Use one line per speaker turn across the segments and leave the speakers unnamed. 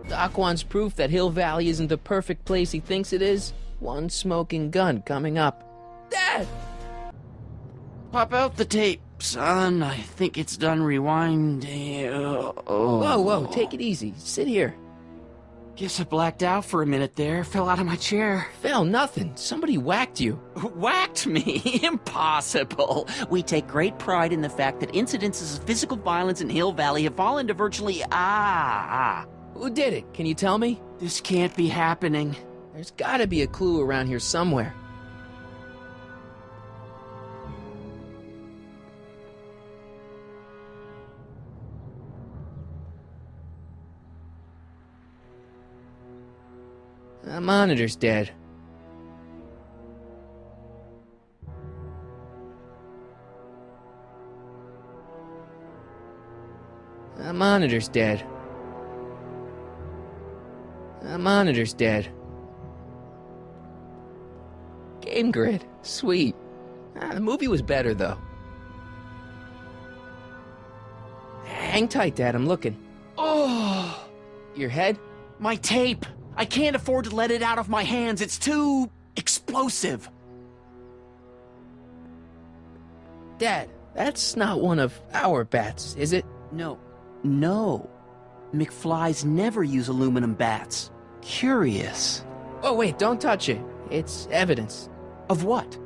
Doc wants proof that Hill Valley isn't the perfect place he thinks it is. One smoking gun coming up. Dad!
Pop out the tape, son. I think it's done rewinding.
Whoa, take it easy. Sit here.
Guess I blacked out for a minute there. Fell out of my chair.
Fell nothing. Somebody whacked you.
Whacked me? Impossible. We take great pride in the fact that incidences of physical violence in Hill Valley have fallen to virtually...
Who did it? Can you tell me?
This can't be happening.
There's gotta be a clue around here somewhere. The monitor's dead. The monitor's dead. The monitor's dead. Game grid. Sweet. The movie was better, though. Hang tight, Dad. I'm looking.
Oh!
Your head?
My tape! I can't afford to let it out of my hands. It's too... explosive.
Dad, that's not one of our bats, is it?
No. McFlys never use aluminum bats. Curious.
Oh, wait, don't touch it. It's evidence.
Of what?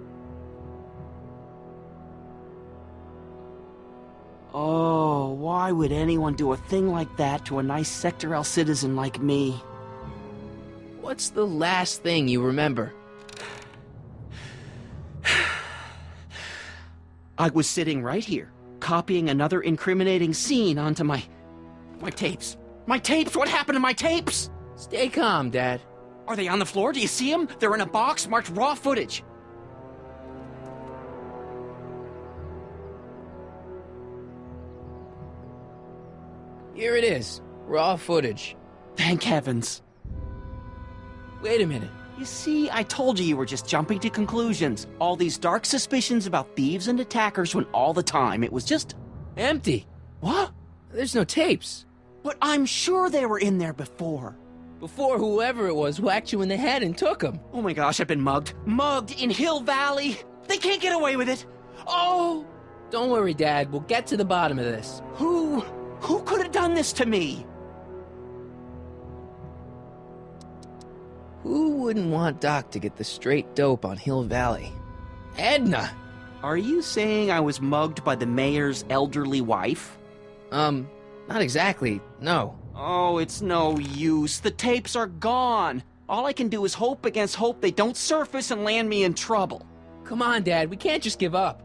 Oh, why would anyone do a thing like that to a nice Sector L citizen like me?
What's the last thing you remember?
I was sitting right here, copying another incriminating scene onto my tapes. My tapes! What happened to my tapes?
Stay calm, Dad.
Are they on the floor? Do you see them? They're in a box marked raw footage.
Here it is. Raw footage.
Thank heavens.
Wait a minute.
You see, I told you were just jumping to conclusions. All these dark suspicions about thieves and attackers when all the time it was just...
empty.
What?
There's no tapes.
But I'm sure they were in there before.
Before whoever it was whacked you in the head and took them.
Oh my gosh, I've been mugged. Mugged in Hill Valley. They can't get away with it. Oh!
Don't worry, Dad. We'll get to the bottom of this.
Who could have done this to me?
Who wouldn't want Doc to get the straight dope on Hill Valley? Edna!
Are you saying I was mugged by the mayor's elderly wife?
Not exactly, no.
Oh, it's no use. The tapes are gone. All I can do is hope against hope they don't surface and land me in trouble.
Come on, Dad, we can't just give up.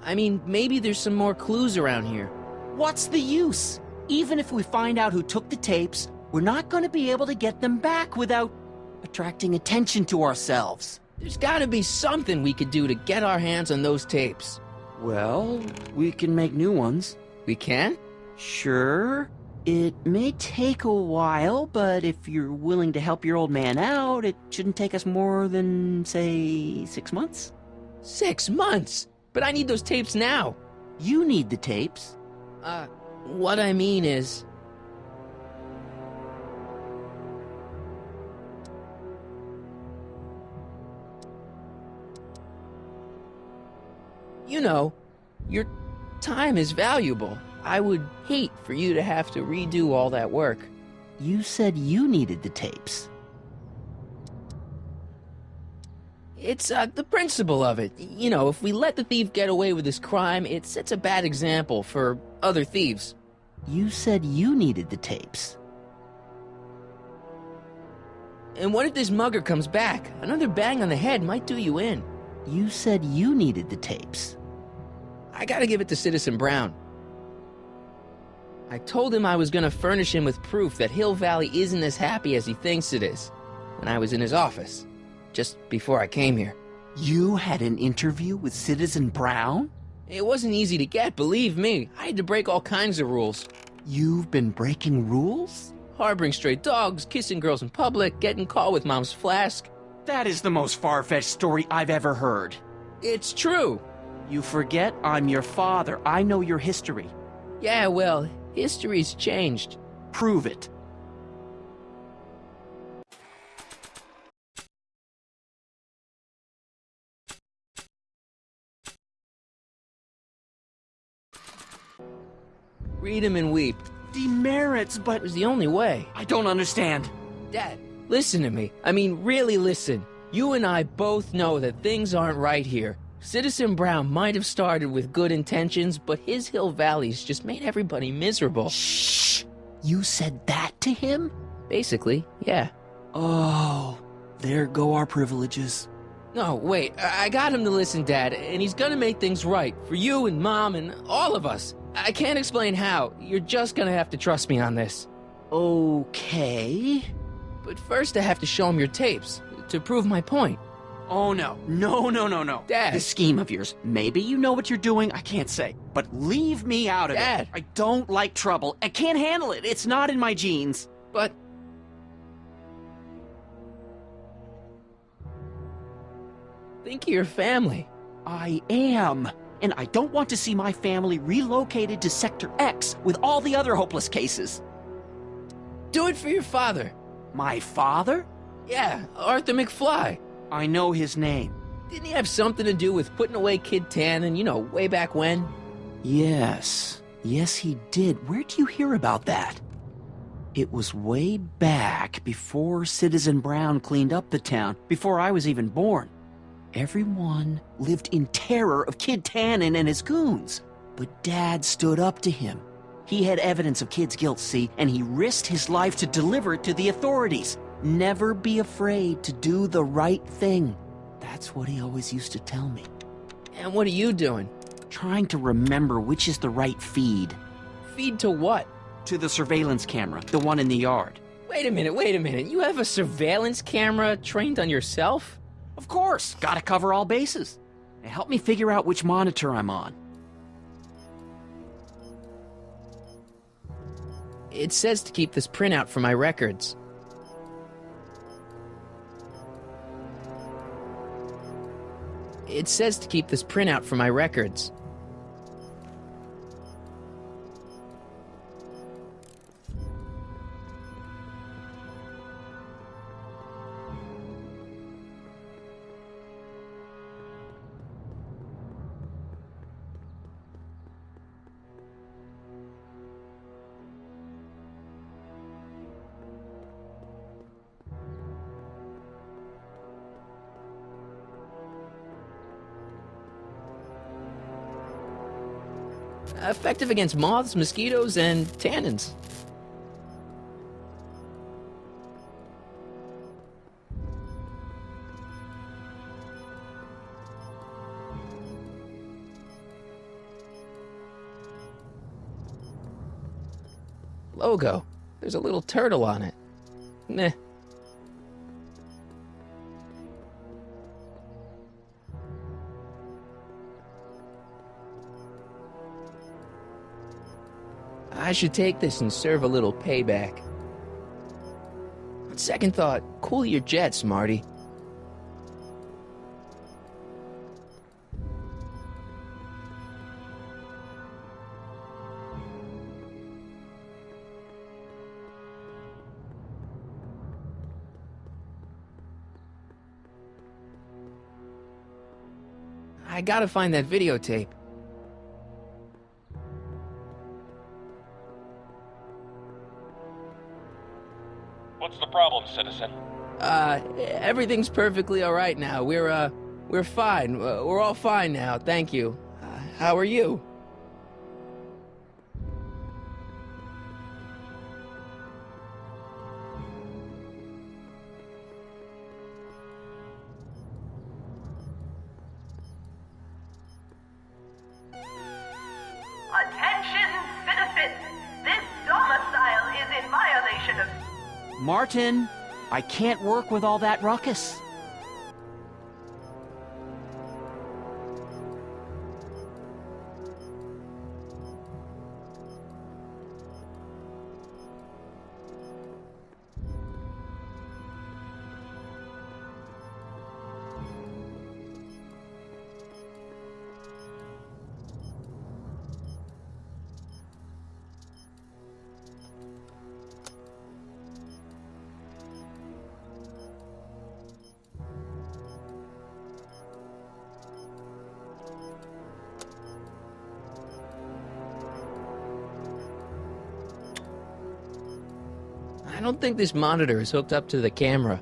I mean, maybe there's some more clues around here.
What's the use? Even if we find out who took the tapes, we're not going to be able to get them back without attracting attention to ourselves.
There's gotta be something we could do to get our hands on those tapes.
Well, we can make new ones.
We can?
Sure. It may take a while, but if you're willing to help your old man out, it shouldn't take us more than, say, 6 months.
6 months? But I need those tapes now.
You need the tapes.
What I mean is... You know, your time is valuable. I would hate for you to have to redo all that work.
You said you needed the tapes.
It's, the principle of it. You know, if we let the thief get away with his crime, it sets a bad example for other thieves.
You said you needed the tapes.
And what if this mugger comes back? Another bang on the head might do you in.
You said you needed the tapes.
I gotta give it to Citizen Brown. I told him I was gonna furnish him with proof that Hill Valley isn't as happy as he thinks it is when I was in his office, just before I came here.
You had an interview with Citizen Brown?
It wasn't easy to get, believe me. I had to break all kinds of rules.
You've been breaking rules?
Harboring stray dogs, kissing girls in public, getting caught with Mom's flask.
That is the most far-fetched story I've ever heard.
It's true.
You forget I'm your father. I know your history.
Yeah, well, history's changed.
Prove it.
Read him and weep.
Demerits, but
It was the only way.
I don't understand.
Dad, listen to me. I mean, really listen. You and I both know that things aren't right here. Citizen Brown might have started with good intentions, but his Hill Valley's just made everybody miserable.
Shh! You said that to him?
Basically, yeah.
Oh, there go our privileges.
No, wait, I got him to listen, Dad, and he's gonna make things right for you and Mom and all of us. I can't explain how. You're just gonna have to trust me on this.
Okay.
But first I have to show him your tapes, to prove my point.
Oh, no. No.
Dad.
This scheme of yours, maybe you know what you're doing, I can't say. But leave me out of
Dad.
it. I don't like trouble. I can't handle it. It's not in my genes.
But... think of your family.
I am. And I don't want to see my family relocated to Sector X with all the other hopeless cases.
Do it for your father.
My father?
Yeah, Arthur McFly.
I know his name.
Didn't he have something to do with putting away Kid Tannen, you know, way back when?
Yes. Yes, he did. Where'd you hear about that? It was way back before Citizen Brown cleaned up the town, before I was even born. Everyone lived in terror of Kid Tannen and his goons. But Dad stood up to him. He had evidence of Kid's guilt, see, and he risked his life to deliver it to the authorities. Never be afraid to do the right thing. That's what he always used to tell me.
And what are you doing?
Trying to remember which is the right feed.
Feed to what?
To the surveillance camera, the one in the yard.
Wait a minute. You have a surveillance camera trained on yourself?
Of course, gotta cover all bases. Now help me figure out which monitor I'm on.
It says to keep this printout for my records. It says to keep this printout for my records. Effective against moths, mosquitoes, and tannins. Logo. There's a little turtle on it. Meh. I should take this and serve a little payback. On second thought, cool your jets, Marty. I gotta find that videotape.
What's the problem, citizen?
Everything's perfectly all right now. We're fine. We're all fine now, thank you. How are you?
Attention, citizens! This domicile is in violation of...
Martin, I can't work with all that ruckus.
don't think this monitor is hooked up to the camera.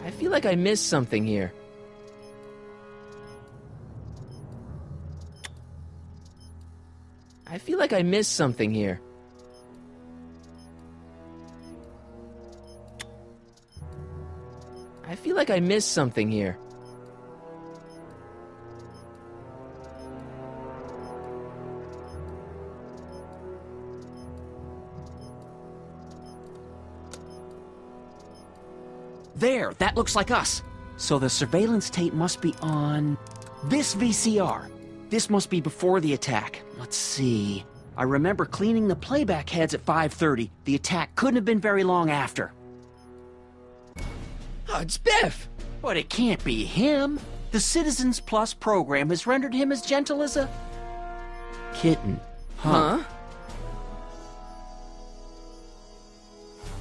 I feel like I missed something here. I feel like I missed something here. I feel like I missed something here.
There, that looks like us. So the surveillance tape must be on this VCR. This must be before the attack. Let's see. I remember cleaning the playback heads at 5:30. The attack couldn't have been very long after.
Oh, it's Biff!
But it can't be him. The Citizens Plus program has rendered him as gentle as a kitten.
Huh?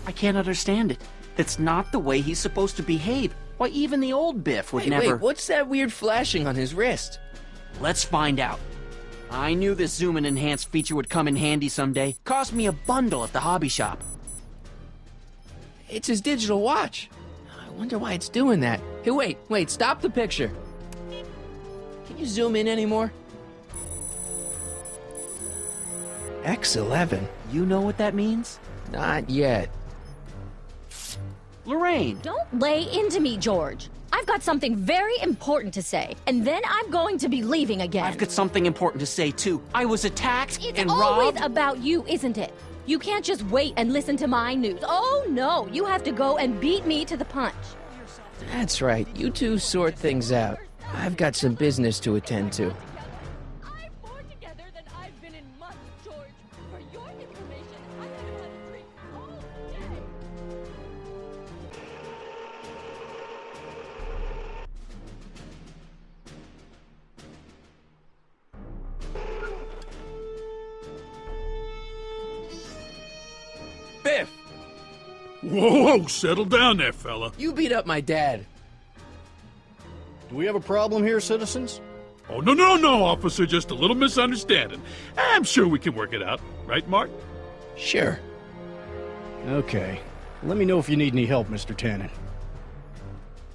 I can't understand it. That's not the way he's supposed to behave. Why, even the old Biff would never...
Wait, what's that weird flashing on his wrist?
Let's find out. I knew this zoom and enhance feature would come in handy someday. Cost me a bundle at the hobby shop.
It's his digital watch. I wonder why it's doing that. Hey, wait, stop the picture. Can you zoom in anymore? X11?
You know what that means?
Not yet.
Lorraine!
Don't lay into me, George. I've got something very important to say, and then I'm going to be leaving again.
I've got something important to say, too. I was attacked
It's
and
always
robbed.
about you, isn't it? You can't just wait and listen to my news. Oh, no. You have to go and beat me to the punch.
That's right. You two sort things out. I've got some business to attend to.
I'm more together than I've been in months, George. For your information, I haven't had a drink all day.
Biff!
Whoa, settle down there, fella.
You beat up my dad.
Do we have a problem here, citizens?
Oh, no, officer, just a little misunderstanding. I'm sure we can work it out. Right, Mark?
Sure.
Okay. Let me know if you need any help, Mr. Tannen.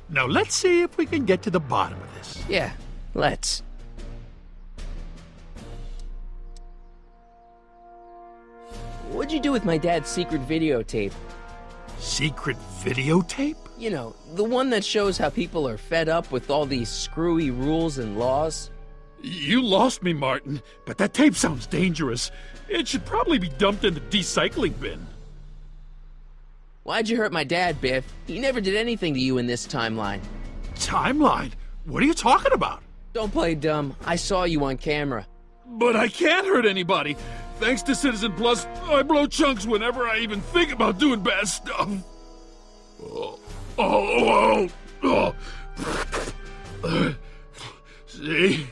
Now, let's see if we can get to the bottom of this.
Yeah, let's. What'd you do with my dad's secret videotape?
Secret videotape?
You know, the one that shows how people are fed up with all these screwy rules and laws.
You lost me, Martin, but that tape sounds dangerous. It should probably be dumped in the recycling bin.
Why'd you hurt my dad, Biff? He never did anything to you in this timeline.
Timeline? What are you talking about?
Don't play dumb. I saw you on camera.
But I can't hurt anybody. Thanks to Citizen Plus, I blow chunks whenever I even think about doing bad stuff. See?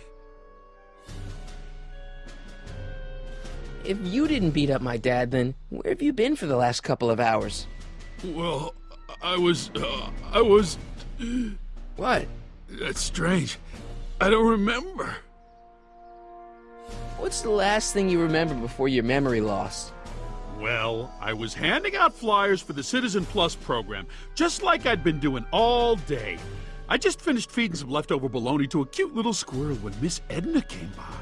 If you didn't beat up my dad, then where have you been for the last couple of hours?
Well, I was...
What?
That's strange. I don't remember.
What's the last thing you remember before your memory lost?
Well, I was handing out flyers for the Citizen Plus program, just like I'd been doing all day. I just finished feeding some leftover bologna to a cute little squirrel when Miss Edna came by.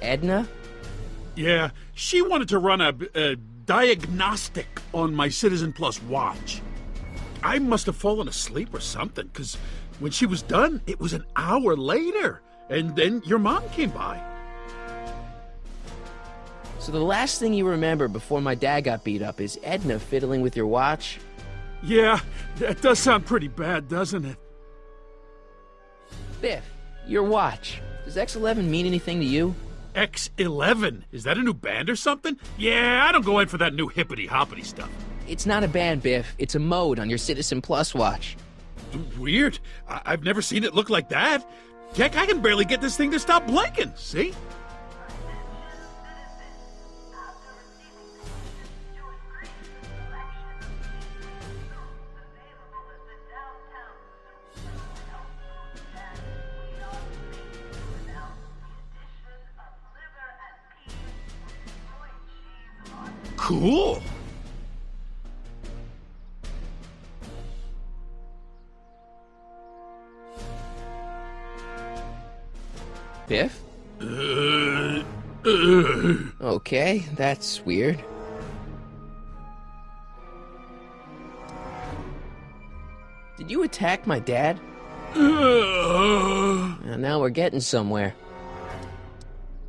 Edna?
Yeah, she wanted to run a diagnostic on my Citizen Plus watch. I must have fallen asleep or something, because when she was done, it was an hour later. And then your mom came by.
So the last thing you remember before my dad got beat up is Edna fiddling with your watch?
Yeah, that does sound pretty bad, doesn't it?
Biff, your watch. Does X11 mean anything to you?
X11? Is that a new band or something? Yeah, I don't go in for that new hippity-hoppity stuff.
It's not a band, Biff. It's a mode on your Citizen Plus watch.
Weird. I've never seen it look like that. Heck, I can barely get this thing to stop blinking, see? Cool.
Biff? Okay, that's weird. Did you attack my dad? Now we're getting somewhere.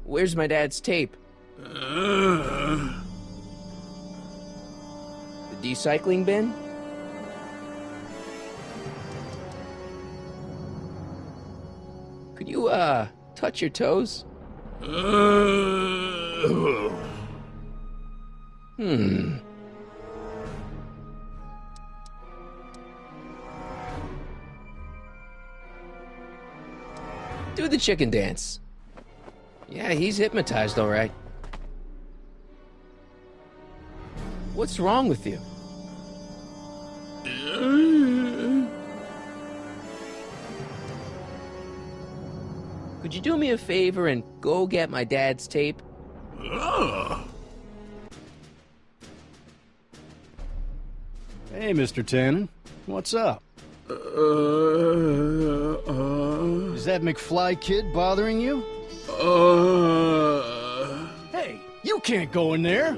Where's my dad's tape? The recycling bin? Could you, touch your toes? Do the chicken dance. Yeah, he's hypnotized, all right. What's wrong with you? Could you do me a favor and go get my dad's tape?
Hey, Mr. Tannen. What's up? Is that McFly kid bothering you? Hey, you can't go in there.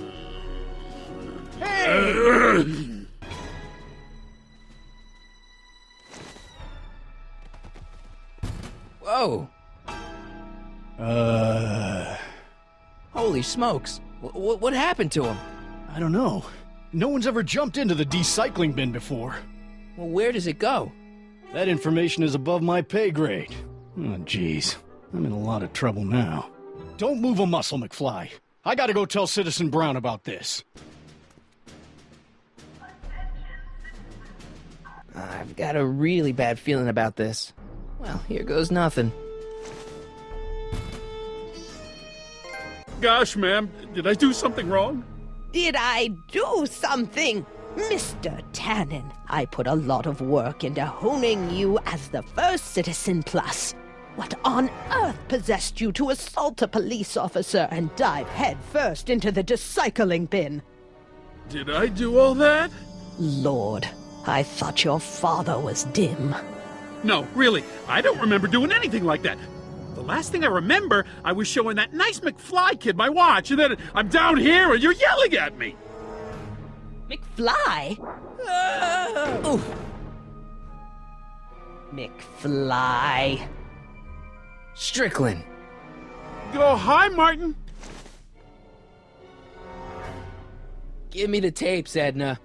Hey!
Whoa! Holy smokes! What happened to him?
I don't know. No one's ever jumped into the recycling bin before.
Well, where does it go?
That information is above my pay grade. Oh, jeez. I'm in a lot of trouble now. Don't move a muscle, McFly. I gotta go tell Citizen Brown about this.
I've got a really bad feeling about this. Well, here goes nothing.
Gosh, ma'am, did I do something wrong?
Did I do something? Mr. Tannen, I put a lot of work into honing you as the first Citizen Plus. What on earth possessed you to assault a police officer and dive headfirst into the recycling bin?
Did I do all that?
Lord, I thought your father was dim.
No, really, I don't remember doing anything like that. The last thing I remember, I was showing that nice McFly kid my watch, and then I'm down here and you're yelling at me.
McFly?
Oof.
McFly.
Strickland.
Oh, hi, Martin.
Give me the tapes, Edna.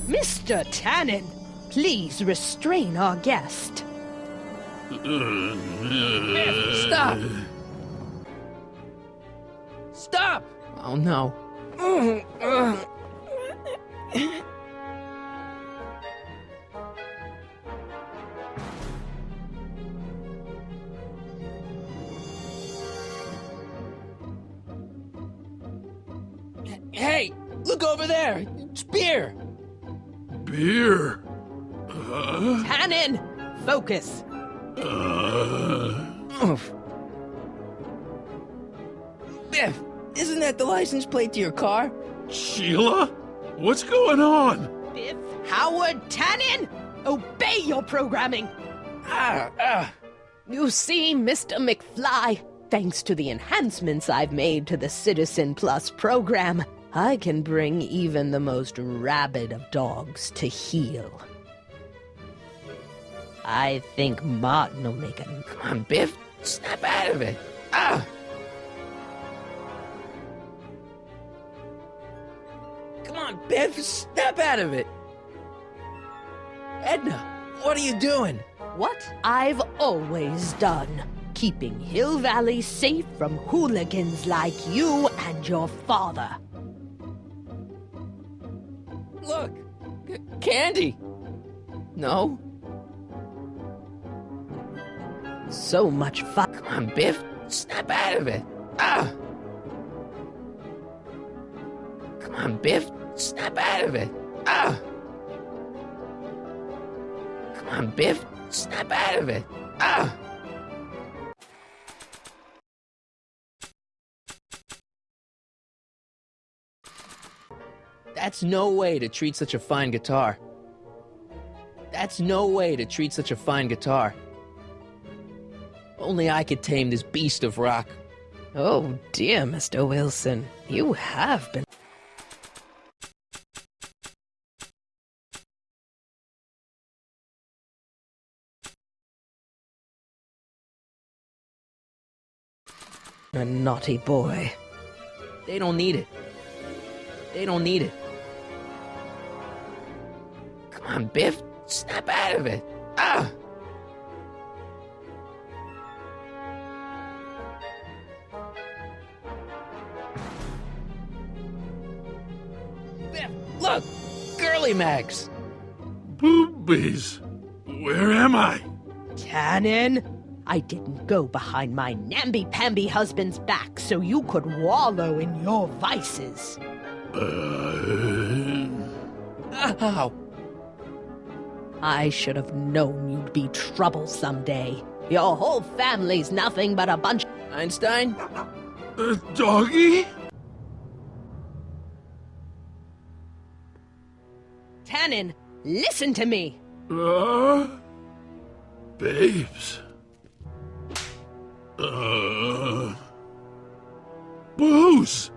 Mr. Tannen, please restrain our guest.
Stop! Stop! Oh no. Hey, look over there. It's beer.
Beer?
Tannen, focus.
Oof. Biff, isn't that the license plate to your car?
Sheila? What's going on?
Biff Howard Tannen, obey your programming. You see, Mr. McFly, thanks to the enhancements I've made to the Citizen Plus program, I can bring even the most rabid of dogs to heel. I think Martin will make a...
Come on, Biff. Snap out of it. Ah! Come on, Biff. Snap out of it. Edna, what are you doing?
What I've always done. Keeping Hill Valley safe from hooligans like you and your father.
Look. Candy. No?
So much fun.
Come on, Biff. Snap out of it. Ah! Come on, Biff. Snap out of it. Ah! Come on, Biff. Snap out of it. Ah! That's no way to treat such a fine guitar. That's no way to treat such a fine guitar. Only I could tame this beast of rock.
Oh dear, Mr. Wilson. You have been... a naughty boy.
They don't need it. They don't need it. Come on, Biff. Snap out of it. Ah! Biff, look! Girly Mags!
Boobies! Where am I?
Tannen, I didn't go behind my namby-pamby husband's back so you could wallow in your vices.
Ow!
I should have known you'd be trouble someday. Your whole family's nothing but a bunch...
Einstein?
Doggy?
Tannen, listen to me!
Babes. Booze!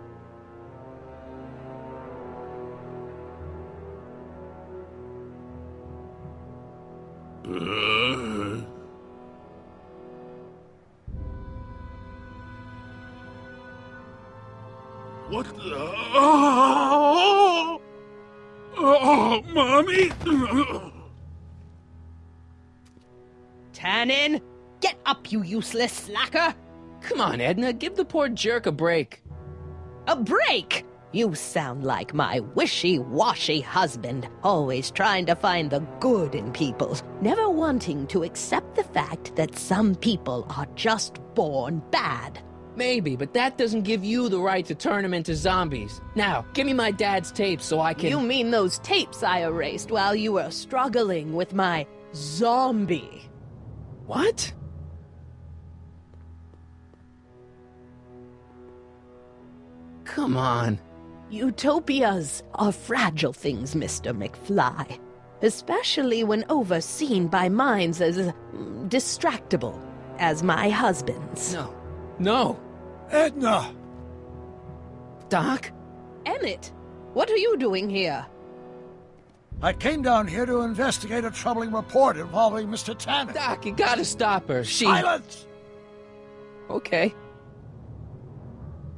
What the... Oh, Mommy!
Tannen, get up, you useless slacker!
Come on, Edna, give the poor jerk a break.
A break? You sound like my wishy-washy husband, always trying to find the good in people, never wanting to accept the fact that some people are just born bad.
Maybe, but that doesn't give you the right to turn them into zombies. Now, give me my dad's tapes so I can...
You mean those tapes I erased while you were struggling with my zombie?
What? Come on.
Utopias are fragile things, Mr. McFly. Especially when overseen by minds as distractible as my husband's.
No. No.
Edna!
Doc?
Emmett, what are you doing here?
I came down here to investigate a troubling report involving Mr. Tannen.
Doc, you gotta stop her.
Silence!
Okay.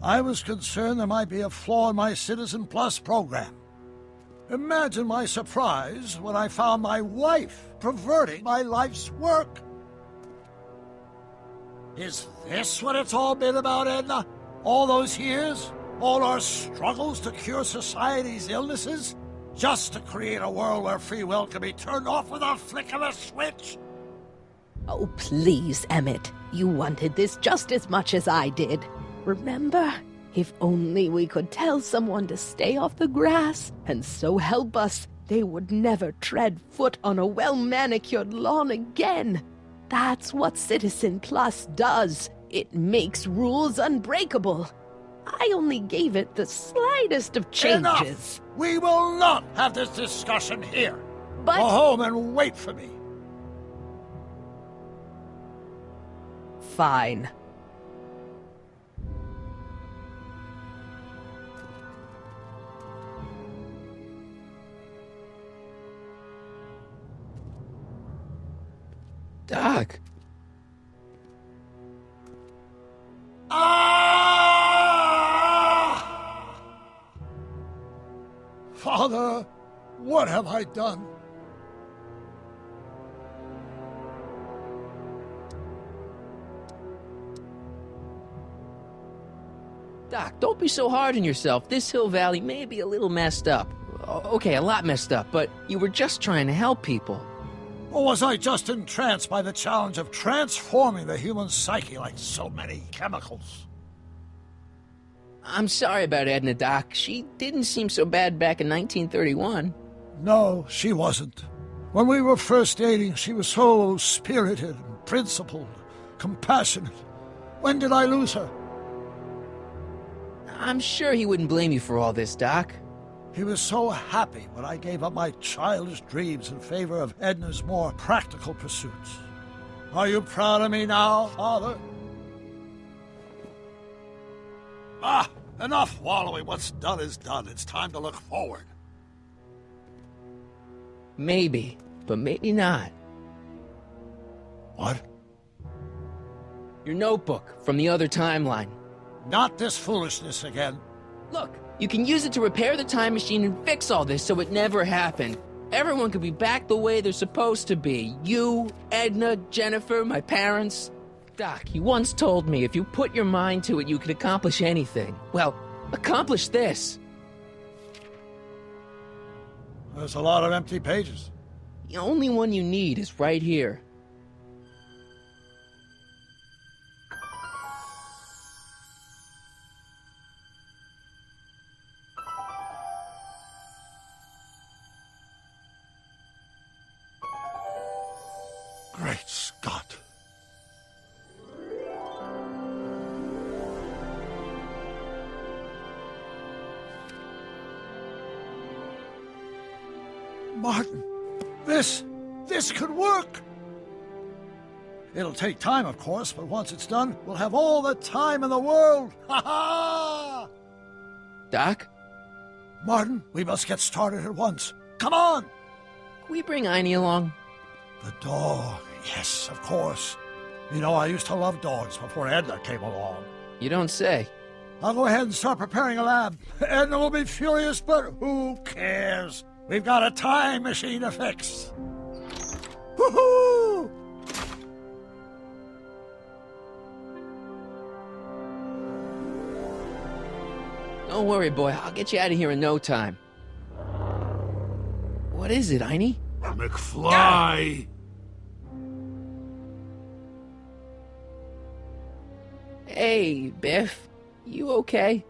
I was concerned there might be a flaw in my Citizen Plus program. Imagine my surprise when I found my wife perverting my life's work. Is this what it's all been about, Edna? All those years? All our struggles to cure society's illnesses? Just to create a world where free will can be turned off with a flick of a switch?
Oh, please, Emmett. You wanted this just as much as I did. Remember? If only we could tell someone to stay off the grass, and so help us, they would never tread foot on a well-manicured lawn again. That's what Citizen Plus does. It makes rules unbreakable. I only gave it the slightest of changes.
Enough! We will not have this discussion here.
But...
Go home and wait for me.
Fine.
Doc.
Ah! Father, what have I done?
Doc, don't be so hard on yourself. This Hill Valley may be a little messed up. Okay, a lot messed up, but you were just trying to help people.
Or was I just entranced by the challenge of transforming the human psyche like so many chemicals?
I'm sorry about Edna, Doc. She didn't seem so bad back in 1931.
No, she wasn't. When we were first dating, she was so spirited and principled, compassionate. When did I lose her?
I'm sure he wouldn't blame you for all this, Doc.
He was so happy when I gave up my childish dreams in favor of Edna's more practical pursuits. Are you proud of me now, Father? Enough wallowing. What's done is done. It's time to look forward.
Maybe, but maybe not.
What?
Your notebook from the other timeline.
Not this foolishness again.
Look, you can use it to repair the time machine and fix all this so it never happened. Everyone could be back the way they're supposed to be. You, Edna, Jennifer, my parents. Doc, you once told me if you put your mind to it, you could accomplish anything. Well, accomplish this.
There's a lot of empty pages.
The only one you need is right here.
Great Scott. Martin, this could work. It'll take time, of course, but once it's done, we'll have all the time in the world. Ha ha!
Doc?
Martin, we must get started at once. Come on!
Can we bring Einie along?
The dog. Yes, of course. You know, I used to love dogs before Edna came along.
You don't say.
I'll go ahead and start preparing a lab. Edna will be furious, but who cares? We've got a time machine to fix. Woohoo!
Don't worry, boy. I'll get you out of here in no time. What is it, Einie?
McFly!
Hey, Biff. You okay?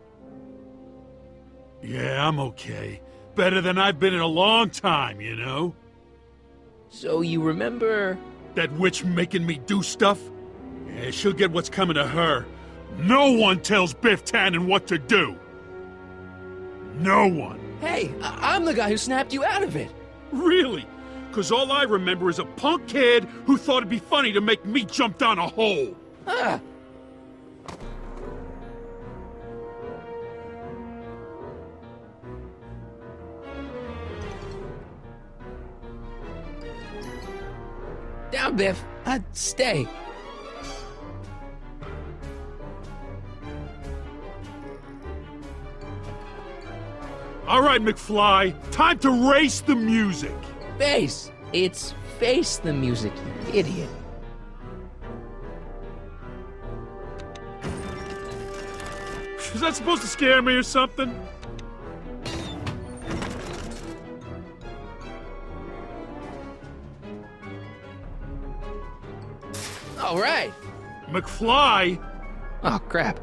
Yeah, I'm okay. Better than I've been in a long time, you know?
So you remember...
That witch making me do stuff? Yeah, she'll get what's coming to her. No one tells Biff Tannen what to do! No one!
Hey, I'm the guy who snapped you out of it!
Really? 'Cause all I remember is a punk kid who thought it'd be funny to make me jump down a hole!
Ah! Down, Biff. Stay.
All right, McFly. Time to race the music.
Face. It's face the music, you idiot.
Is that supposed to scare me or something?
All right.
McFly?
Oh, crap.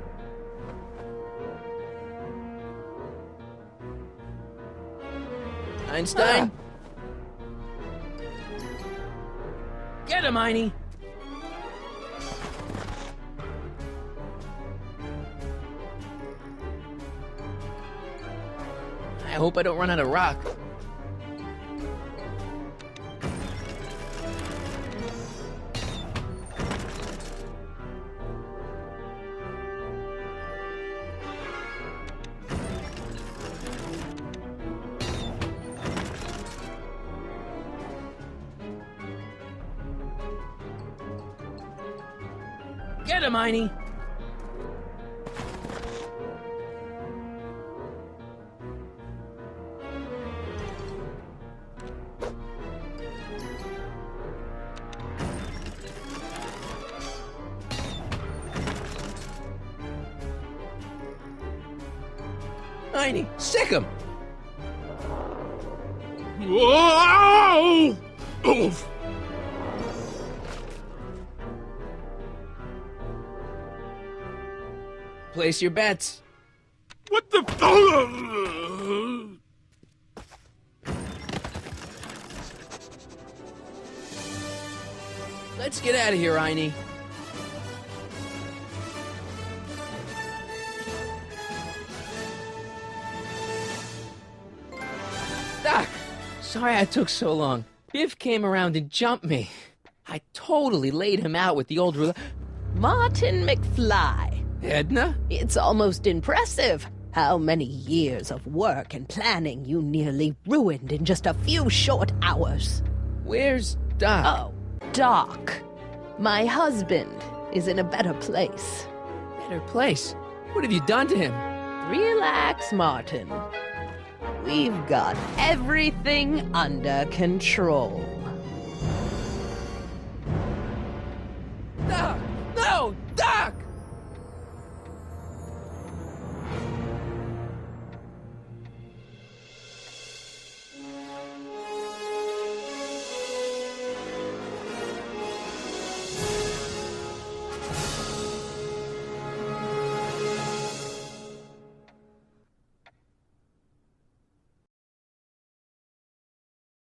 Einstein? Get him, Einie! I hope I don't run out of rock. Get him, Einie! Einie, sick him!
Whoa! Oof!
Place your bets.
What the...
Let's get out of here, Einie. Sorry I took so long. Biff came around and jumped me. I totally laid him out with the old ruler.
Martin McFly.
Edna?
It's almost impressive how many years of work and planning you nearly ruined in just a few short hours.
Where's Doc?
Oh, Doc. My husband is in a better place.
Better place? What have you done to him?
Relax, Martin. We've got everything under control.
Doc! No! Doc!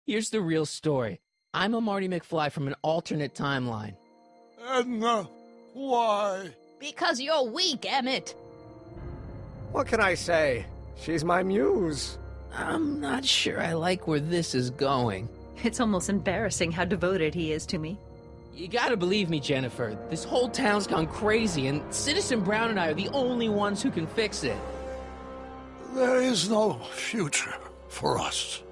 Here's the real story. I'm a Marty McFly from an alternate timeline.
Edna, why?
Because you're weak, Emmett.
What can I say? She's my muse.
I'm not sure I like where this is going.
It's almost embarrassing how devoted he is to me.
You gotta believe me, Jennifer. This whole town's gone crazy, and Citizen Brown and I are the only ones who can fix it.
There is no future for us.